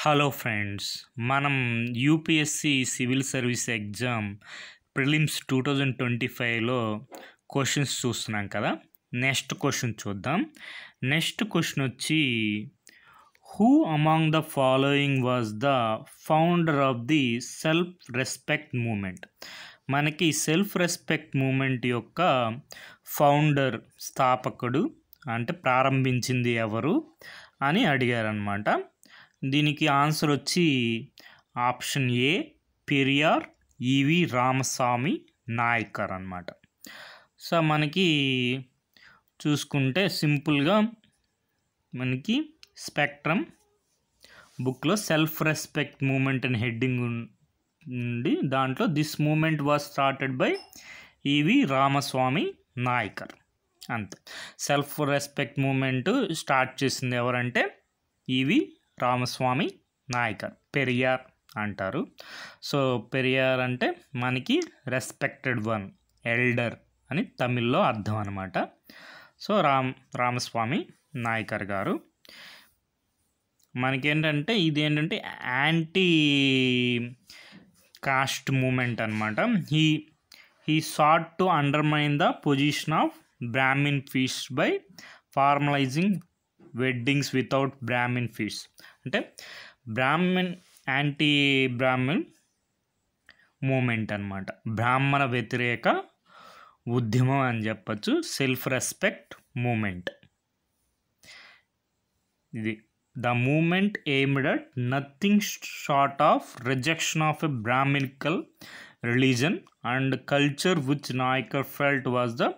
Hello friends, మనం UPSC civil service exam prelims 2025లో questions చూస్తున్నాం కదా. నెక్స్ట్ క్వశ్చన్ చూద్దాం. నెక్స్ట్ క్వశ్చన్ వచ్చి, who among the following was the founder of the self respect movement? మనకి self respect movement యొక్క founder, స్థాపకుడు అంటే ప్రారంభించింది ఎవరు అని అడిగారనమాట. దీనికి ఆన్సర్ వచ్చి option A Periyar EV Ramaswamy Naicker అన్నమాట. సో మనకి చూసుకుంటే సింపుల్గా మనకి స్పెక్ట్రమ్ బుక్లో సెల్ఫ్ రెస్పెక్ట్ మూమెంట్ అని హెడ్డింగ్ ఉంది. దాంట్లో this movement was started by E V Ramaswamy Nayakar. అంతే. సెల్ఫ్ రెస్పెక్ట్ మూమెంట్ స్టార్ట్ చేసింది ఎవరంటే ఈవి రామస్వామి నాయకర్, పెరియార్ అంటారు. సో పెరియార్ అంటే మనకి రెస్పెక్టెడ్ వన్, ఎల్డర్ అని తమిళ్లో అర్థం అనమాట. సో రామస్వామి నాయకర్ గారు మనకేంటంటే ఇదేంటంటే యాంటీ కాస్ట్ మూమెంట్ అనమాట. He sought to undermine the position of Brahmin priests by formalizing weddings without Brahmin priests. అంటే బ్రాహ్మిన్ యాంటీ బ్రాహ్మిన్ మూమెంట్ అనమాట. బ్రాహ్మణ వ్యతిరేక ఉద్యమం అని చెప్పచ్చు. సెల్ఫ్ రెస్పెక్ట్ మూమెంట్ ఇది. The movement aimed at nothing short of rejection of a Brahminical religion and culture which Naicker felt was the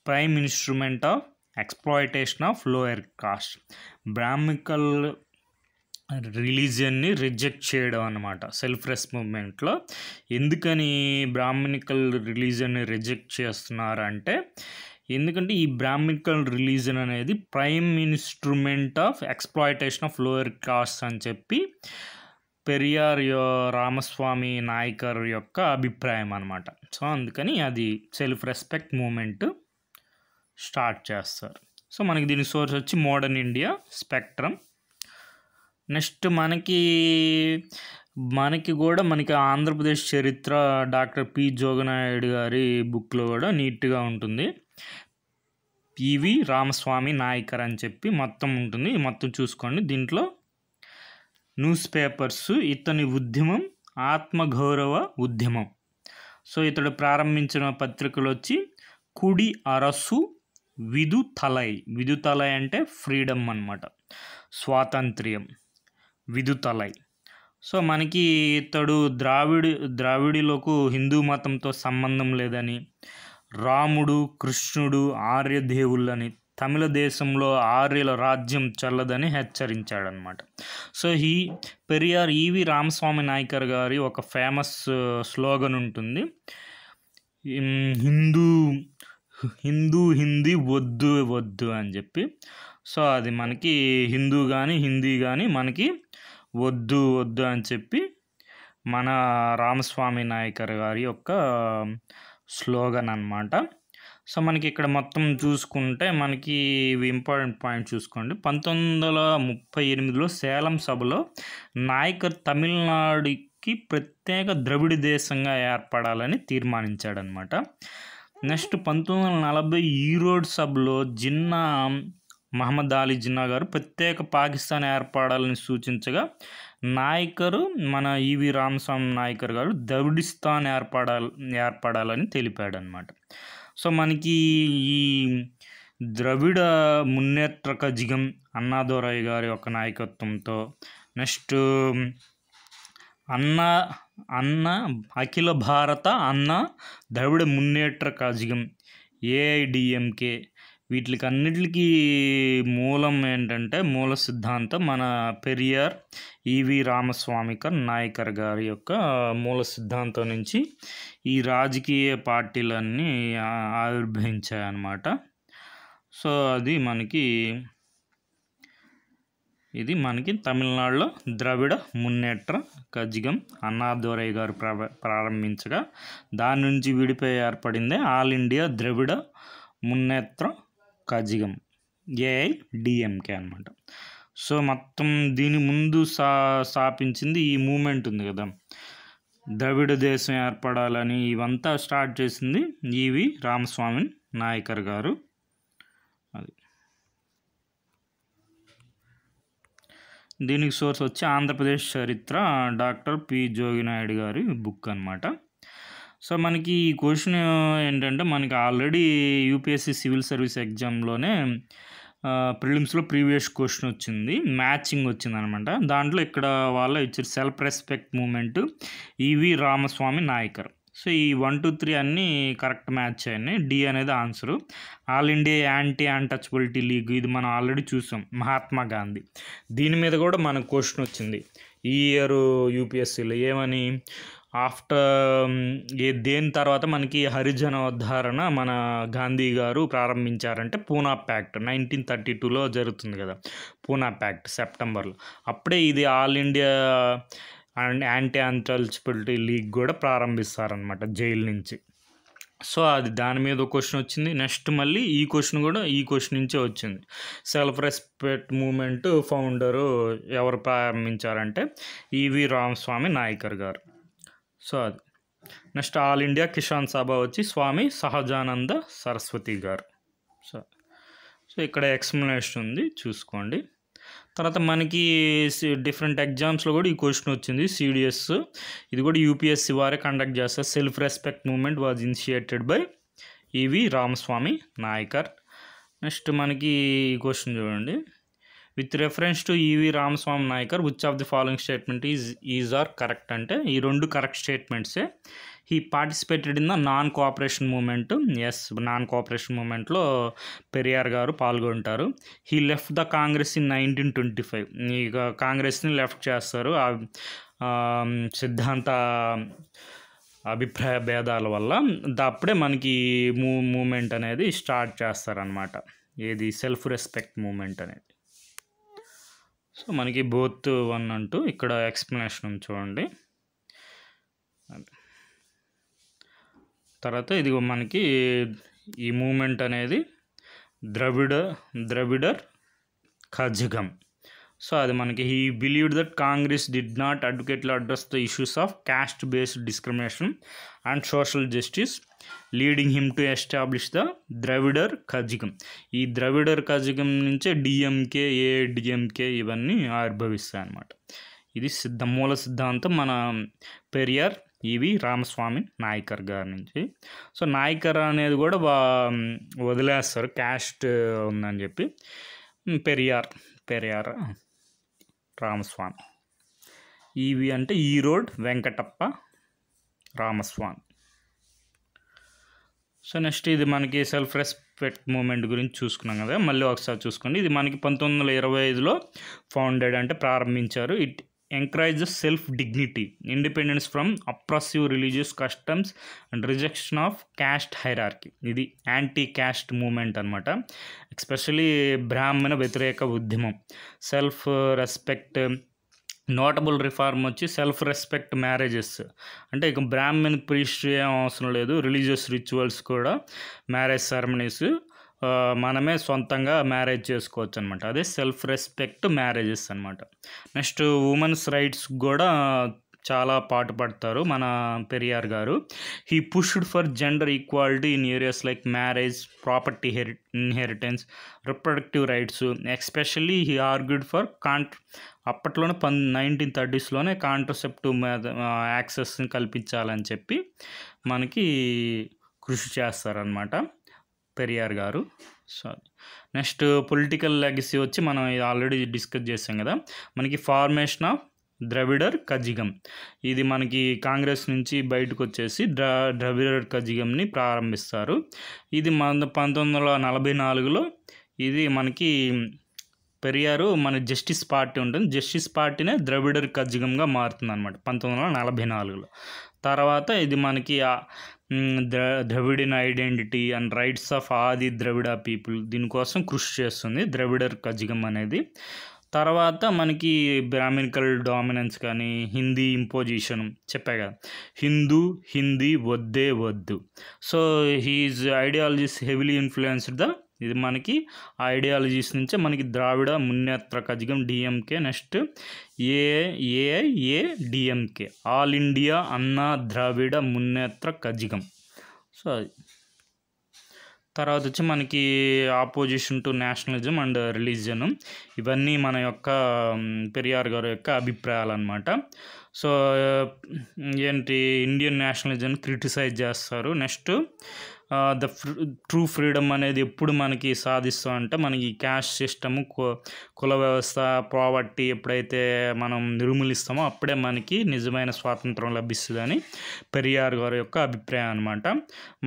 prime instrument of exploitation of lower caste. Brahminical రిలీజియన్ని reject చేయడం అన్నమాట సెల్ఫ్ రెస్ మూమెంట్లో. ఎందుకని Brahminical రిలీజియన్ని reject చేస్తున్నారంటే, ఎందుకంటే ఈ Brahminical religion అనేది prime instrument of exploitation of lower cost అని చెప్పి పెరియార్ రామస్వామి నాయకర్ యొక్క అభిప్రాయం అనమాట. సో అందుకని అది సెల్ఫ్ రెస్పెక్ట్ మూమెంట్ స్టార్ట్ చేస్తారు. సో మనకి దీని సోర్స్ వచ్చి మోడర్న్ ఇండియా, స్పెక్ట్రమ్. నెక్స్ట్ మనకి కూడా మనకి ఆంధ్రప్రదేశ్ చరిత్ర డాక్టర్ పి జోగనాయుడు గారి బుక్లో కూడా నీట్గా ఉంటుంది. ఈవి రామస్వామి నాయకర్ అని చెప్పి మొత్తం ఉంటుంది. మొత్తం చూసుకోండి. దీంట్లో న్యూస్ పేపర్స్, ఇతని ఉద్యమం ఆత్మగౌరవ ఉద్యమం. సో ఇతడు ప్రారంభించిన పత్రికలు వచ్చి కుడి అరసు, విదుతలై. విదుతలై అంటే ఫ్రీడమ్ అన్నమాట, స్వాతంత్ర్యం, విదుతలై. సో మనకి ఇతడు ద్రావిడిలకు హిందూ మతంతో సంబంధం లేదని, రాముడు కృష్ణుడు ఆర్యదేవుళ్ళని, తమిళ దేశంలో ఆర్యుల రాజ్యం చల్లదని హెచ్చరించాడనమాట. సో పెరియార్ ఈవి రామస్వామి నాయకర్ గారి ఒక ఫేమస్ స్లోగన్ ఉంటుంది, హిందీ వద్దు వద్దు అని చెప్పి. సో అది మనకి హిందూ కానీ హిందీ కానీ మనకి వద్దు వద్దు అని చెప్పి మన రామస్వామి నాయకర్ గారి యొక్క స్లోగన్ అన్నమాట. సో మనకి ఇక్కడ మొత్తం చూసుకుంటే మనకి ఇంపార్టెంట్ పాయింట్ చూసుకోండి. 1938లో సేలం సభలో నాయకర్ తమిళనాడుకి ప్రత్యేక ద్రవిడ దేశంగా ఏర్పడాలని తీర్మానించాడనమాట. నెక్స్ట్ 1940 ఈరోడ్ సభలో జిన్నా మహమ్మద్ అలీ జిన్నా గారు ప్రత్యేక పాకిస్తాన్ ఏర్పడాలని సూచించగా నాయకరు మన ఈవి రామస్వామి నాయకర్ గారు ద్రవిడిస్తాన్ ఏర్పడాలని తెలిపాడనమాట. సో మనకి ఈ ద్రవిడ మున్నేట్ర కజగం అన్నాదొరై గారి యొక్క నాయకత్వంతో, నెక్స్ట్ అఖిల భారత ద్రవిడ మున్నేట్ర కజగం, ఏఐడిఎంకే, వీటికి అన్నిటికీ మూలం ఏంటంటే మూల సిద్ధాంతం మన పెరియార్ ఈవి రామస్వామి నాయకర్ గారి యొక్క మూల సిద్ధాంతం నుంచి ఈ రాజకీయ పార్టీలన్నీ ఆవిర్భవించాయన్నమాట. సో ఇది మనకి తమిళనాడులో ద్రవిడ మున్నేట్ర కజగం అన్నాదొరై గారు ప్రారంభించగా దాని నుంచి విడిపోయి ఏర్పడిందే ఆల్ ఇండియా ద్రవిడ మున్నేట్ర కజగం, ఏఐడిఎంకే అనమాట. సో మొత్తం దీని ముందు స్థాపించింది ఈ మూమెంట్ ఉంది కదా, ద్రవిడ దేశం ఏర్పడాలని ఇవంతా స్టార్ట్ చేసింది ఈవి రామస్వామి నాయకర్ గారు. అది దీనికి సోర్స్ వచ్చి ఆంధ్రప్రదేశ్ చరిత్ర, డాక్టర్ పి జోగినాయుడు గారి బుక్ అనమాట. సో మనకి ఈ క్వశ్చన్ ఏంటంటే, మనకి ఆల్రెడీ యూపీఎస్సీ సివిల్ సర్వీస్ ఎగ్జామ్లోనే ప్రిలిమ్స్లో ప్రీవియస్ క్వశ్చన్ వచ్చింది, మ్యాచింగ్ వచ్చింది అనమాట. దాంట్లో ఇక్కడ వాళ్ళ ఇచ్చారు self respect movement E V Ramaswamy Naicker. So ఈ 1, 2, 3 అన్నీ కరెక్ట్ మ్యాచ్ అయ్యాయి. డి అనేది answer. All India anti untouchability league, ఇది మనం ఆల్రెడీ చూసాం, మహాత్మా గాంధీ. దీని మీద కూడా మనకు క్వశ్చన్ వచ్చింది ఈ ఇయర్ యూపీఎస్సీలో. ఏమని, దేని తర్వాత మనకి హరిజన ఉద్ధారణ మన గాంధీ గారు ప్రారంభించారంటే పూనా ప్యాక్ట్ 1932లో జరుగుతుంది కదా, పూనా ప్యాక్ట్ సెప్టెంబర్లో. అప్పుడే ఇది all India and anti untouchability league కూడా ప్రారంభిస్తారనమాట జైలు నుంచి. సో అది దాని మీద ఒక క్వశ్చన్ వచ్చింది. నెక్స్ట్ మళ్ళీ ఈ క్వశ్చన్ కూడా ఈ క్వశ్చన్ నుంచే వచ్చింది. సెల్ఫ్ రెస్పెక్ట్ మూమెంట్ ఫౌండరు ఎవరు ప్రారంభించారంటే ఈవి రామస్వామి నాయకర్ గారు. సో అది నెక్స్ట్ ఆల్ ఇండియా కిసాన్ సభ వచ్చి స్వామి సహజానంద సరస్వతి గారు. సో ఇక్కడ ఎక్స్ప్లెనేషన్ ఉంది, చూసుకోండి. తర్వాత మనకి డిఫరెంట్ ఎగ్జామ్స్లో కూడా ఈ క్వశ్చన్ వచ్చింది. సిడిఎస్ ఇది కూడా యూపీఎస్సీ వారే కండక్ట్ చేస్తారు. Self respect movement was initiated by E V Ramaswamy Naicker. Next మనకి ఈ క్వశ్చన్ చూడండి, with reference to E V Ramaswamy Naicker which of the following statement is are correct అంటే ఈ రెండు కరెక్ట్ స్టేట్మెంట్సే. He participated in the non cooperation movement. Yes, non cooperation మూమెంట్లో పెరియార్ గారు పాల్గొంటారు. He left the Congress in 1925. ఇక కాంగ్రెస్ని లెఫ్ట్ చేస్తారు సిద్ధాంత అభిప్రాయ భేదాల వల్ల. అప్పుడే మనకి మూమెంట్ అనేది స్టార్ట్ చేస్తారనమాట, ఏది సెల్ఫ్ రెస్పెక్ట్ మూమెంట్ అనేది. సో మనకి బోత్ 1 అంటూ ఇక్కడ ఎక్స్ప్లెనేషన్ చూడండి. తర్వాత ఇది మనకి ఈ మూమెంట్ అనేది ద్రవిడర్ కజగం. సో అది మనకి he believed that Congress did not adequately address the issues of caste based discrimination and social justice leading him to establish the Dravidar Kazhagam. ఈ ద్రవిడర్ కజగం నుంచే డిఎంకే, ఏడిఎంకే ఇవన్నీ ఆవిర్భవిస్తాయి అన్నమాట. ఇది మూల సిద్ధాంతం మన పెరియార్ ఈవి రామస్వామి నాయకర్ గారి నుంచి. సో నాయకర్ అనేది కూడా వదిలేస్తారు, క్యాస్ట్ ఉందని చెప్పి. పెరియార్ రామస్వామి. ఈవి అంటే ఈరోడ్ వెంకటప్ప రామస్వామి. సో నెక్స్ట్ ఇది మనకి సెల్ఫ్ రెస్పెక్ట్ మూమెంట్ గురించి చూసుకున్నాం కదా, మళ్ళీ ఒకసారి చూసుకోండి. ఇది మనకి 1925లో ఫౌండెడ్ అంటే ప్రారంభించారు. It encourages self-dignity, independence from oppressive religious customs and rejection of caste hierarchy. ఇది యాంటీ క్యాస్ట్ మూమెంట్ అనమాట. ఎస్పెషలీ బ్రాహ్మణ వ్యతిరేక ఉద్యమం. సెల్ఫ్ రెస్పెక్ట్ నోటబుల్ రిఫార్మ్ వచ్చి సెల్ఫ్ రెస్పెక్ట్ మ్యారేజెస్. అంటే ఇక బ్రాహ్మణ్ ప్రీస్ట్ ఏం అవసరం లేదు, రిలీజియస్ రిచువల్స్ కూడా మ్యారేజ్ సెరమనీస్ మనమే సొంతంగా మ్యారేజ్ చేసుకోవచ్చు అనమాట. అదే సెల్ఫ్ రెస్పెక్ట్ మ్యారేజెస్ అనమాట. నెక్స్ట్ ఉమెన్స్ రైట్స్ కూడా చాలా పాటుపడతారు మన పెరియార్ గారు. He pushed for gender equality in areas like marriage, property inheritance, reproductive rights. Especially he argued for అప్పట్లోనే 1930స్లోనే కాంట్రసెప్టివ్ యాక్సెస్ని కల్పించాలని చెప్పి మనకి కృషి చేస్తారనమాట పెరియార్ గారు. సో నెక్స్ట్ పొలిటికల్ లెగసీ వచ్చి మనం ఆల్రెడీ డిస్కస్ చేసాం కదా, మనకి ఫార్మేషన్ ఆఫ్ ద్రవిడర్ కజగం. ఇది మనకి కాంగ్రెస్ నుంచి బయటకు వచ్చేసి ద్రవిడర్ కజగంని ప్రారంభిస్తారు. ఇది 1944లో ఇది మనకి పెరియారు మన జస్టిస్ పార్టీ ఉంటుంది, జస్టిస్ పార్టీనే ద్రవిడర్ కజగంగా మారుతుంది అనమాట 1944లో. తర్వాత ఇది మనకి Dravidian identity and rights of ఆది ద్రవిడ పీపుల్, దీనికోసం కృషి చేస్తుంది ద్రవిడర్ కజగం అనేది. తర్వాత మనకి బ్రాహ్మణికల్ డామినెన్స్ కానీ హిందీ ఇంపోజిషన్ చెప్పా కదా, హిందీ వద్దే వద్దు. So his ideologies heavily influenced the ఇది మనకి ఐడియాలజీస్ నుంచే మనకి Dravida Munnetra Kazhagam DMK, next AIADMK, all India Anna Dravida Munnetra Kazhagam. So అది తర్వాత వచ్చి మనకి opposition to nationalism and religion, ఇవన్నీ మన యొక్క పెరియార్ గారి యొక్క అభిప్రాయాలు అనమాట. సో ఏంటి ఇండియన్ నేషనలిజం క్రిటిసైజ్ చేస్తారు. నెక్స్ట్ ద ట్రూ ఫ్రీడమ్ అనేది ఎప్పుడు మనకి సాధిస్తాం అంటే మనకి క్యాస్ట్ సిస్టము, కుల వ్యవస్థ, ప్రావర్టీ ఎప్పుడైతే మనం నిర్మూలిస్తామో అప్పుడే మనకి నిజమైన స్వాతంత్రం లభిస్తుందని పెరియార్ గారి యొక్క అభిప్రాయం అనమాట.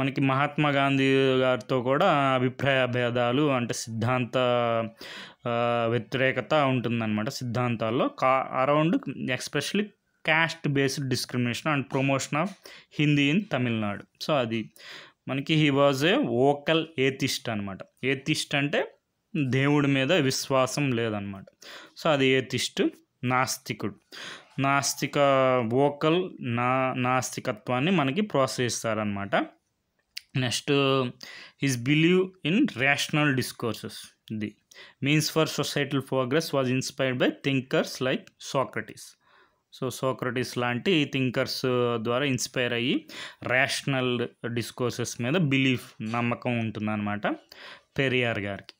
మనకి మహాత్మా గాంధీ గారితో కూడా అభిప్రాయ భేదాలు అంటే సిద్ధాంత వ్యతిరేకత ఉంటుందన్నమాట. సిద్ధాంతాల్లో around especially caste based discrimination and promotion of Hindi in Tamil Nadu. So అది మనకి he was a vocal atheist అనమాట. ఏథిస్ట్ అంటే దేవుడి మీద విశ్వాసం లేదనమాట. సో అది ఏథిస్ట్, నాస్తికుడు. నాస్తిక వోకల్ నాస్తికత్వాన్ని మనకి ప్రోత్సహిస్తారనమాట. Next his believe in rational discourses, the means for societal progress was inspired by thinkers like Socrates. So Socrates లాంటి థింకర్స్ ద్వారా ఇన్స్పైర్ అయ్యి రేషనల్ డిస్కోర్సెస్ మీద బిలీఫ్, నమ్మకం ఉంటుందన్నమాట పెరియార్ గారికి.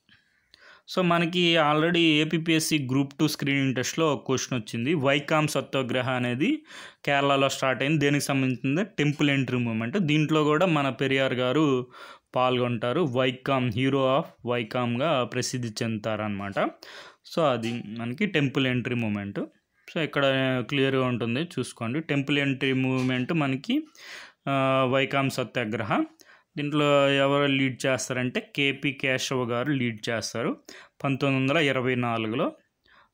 సో మనకి ఆల్రెడీ ఏపీపీఎస్సీ గ్రూప్ 2 స్క్రీనింగ్ టెస్ట్లో ఒక క్వశ్చన్ వచ్చింది. వైకామ్ సత్యాగ్రహ అనేది కేరళలో స్టార్ట్ అయింది, దేనికి సంబంధించింది? Temple entry moment. దీంట్లో కూడా మన పెరియార్ గారు పాల్గొంటారు. వైకామ్, హీరో ఆఫ్ వైకామ్గా ప్రసిద్ధి చెందుతారనమాట. సో అది మనకి టెంపుల్ ఎంట్రీ మూమెంట్. సో ఇక్కడ క్లియర్గా ఉంటుంది, చూసుకోండి. టెంపుల్ ఎంట్రీ మూవ్మెంట్ మనకి వైకామ్ సత్యాగ్రహ. దీంట్లో ఎవరు లీడ్ చేస్తారంటే కేపీ కేశవ గారు లీడ్ చేస్తారు 1924లో.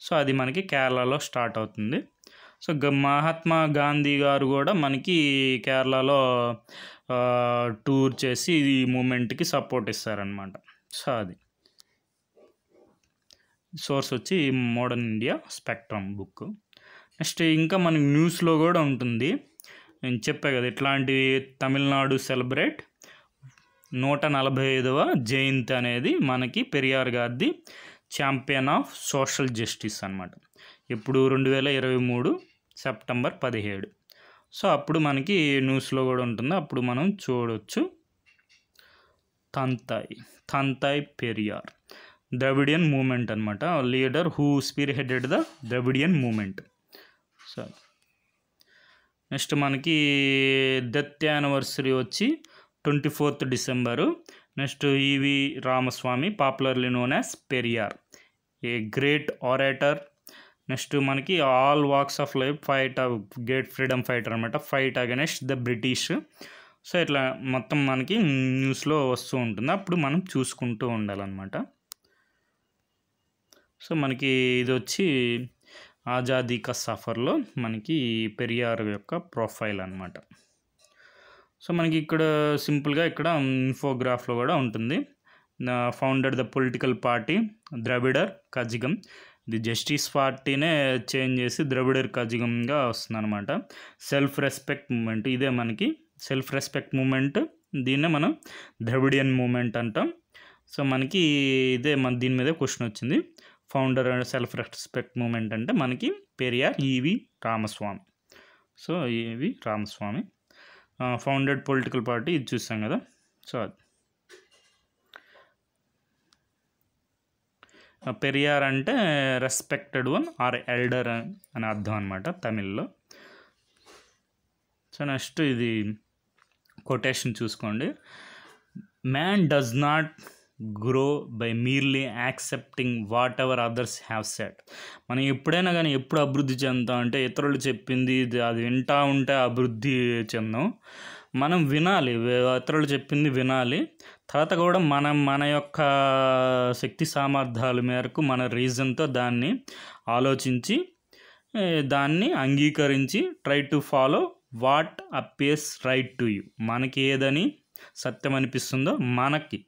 సో అది మనకి కేరళలో స్టార్ట్ అవుతుంది. సో మహాత్మా గాంధీ గారు కూడా మనకి కేరళలో టూర్ చేసి ఈ మూమెంట్కి సపోర్ట్ ఇస్తారనమాట. సో అది సోర్స్ వచ్చి modern India spectrum book. Next ఇంకా మనకి న్యూస్లో కూడా ఉంటుంది. నేను చెప్పా కదా ఇట్లాంటి తమిళనాడు సెలబ్రేట్ 145వ జయంతి అనేది మనకి పెరియార్ గారిది ఛాంపియన్ ఆఫ్ సోషల్ జస్టిస్ అనమాట. ఇప్పుడు 2023 సెప్టెంబర్ 17. సో అప్పుడు మనకి న్యూస్లో కూడా ఉంటుంది, అప్పుడు మనం చూడవచ్చు. తంతాయ్ పెరియార్ ద్రవిడియన్ మూమెంట్ అనమాట. Leader who spearheaded the Dravidian movement. So next మనకి డెత్ యానివర్సరీ వచ్చి 24th December. Next E V Ramaswamy, popularly known as Periyar, a great orator. Next మనకి all walks of life great freedom fighter అనమాట, fight against the British. So ఇట్లా మొత్తం మనకి న్యూస్లో వస్తూ ఉంటుంది, అప్పుడు మనం చూసుకుంటూ ఉండాలన్నమాట. సో మనకి ఇది వచ్చి ఆజాదీ కా సఫర్లో మనకి పెరియార్ యొక్క ప్రొఫైల్ అనమాట. సో మనకి ఇక్కడ సింపుల్గా ఇక్కడ ఇన్ఫోగ్రాఫ్లో కూడా ఉంటుంది. Founded the political party Dravidar Kazhagam. ఇది జస్టిస్ పార్టీనే చేంజ్ చేసి ద్రవిడర్ కజగంగా వస్తుంది అనమాట. సెల్ఫ్ రెస్పెక్ట్ మూమెంట్, ఇదే మనకి సెల్ఫ్ రెస్పెక్ట్ మూమెంట్, దీన్నే మనం ద్రవిడియన్ మూమెంట్ అంటాం. సో మనకి ఇదే దీని మీద క్వశ్చన్ వచ్చింది. Founder and self respect moment అంటే మనకి పెరియార్ ఈవి రామస్వామి. సో ఈవి రామస్వామి ఫౌండెడ్ పొలిటికల్ పార్టీ, ఇది చూసాం కదా. సో అది పెరియార్ అంటే రెస్పెక్టెడ్ వన్ ఆర్ ఎల్డర్ అని అర్థం అనమాట తమిళ్లో. సో నెక్స్ట్ ఇది కొటేషన్ చూసుకోండి. Man does not grow by merely accepting whatever others have said. మనం ఎప్పుడైనా కానీ ఎప్పుడు అభివృద్ధి చెందుతాం అంటే ఇతరులు చెప్పింది అది వింటూ ఉంటే అభివృద్ధి చెందాం. మనం వినాలి, ఇతరులు చెప్పింది వినాలి. తర్వాత కూడా మన యొక్క శక్తి సామర్థ్యాల మేరకు మన రీజన్తో దాన్ని ఆలోచించి దాన్ని అంగీకరించి try to follow what appears right to you. మనకి ఏదని సత్యం అనిపిస్తుందో, మనకి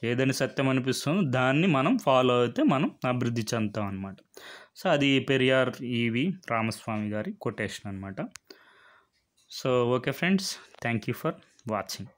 ఏదని సత్యం అనిపిస్తుందో దాన్ని మనం ఫాలో అయితే మనం అభివృద్ధి చెందుతాం అనమాట. సో అది పెరియార్ ఈవి రామస్వామి గారి కొటేషన్ అనమాట. So okay friends, thank you for watching.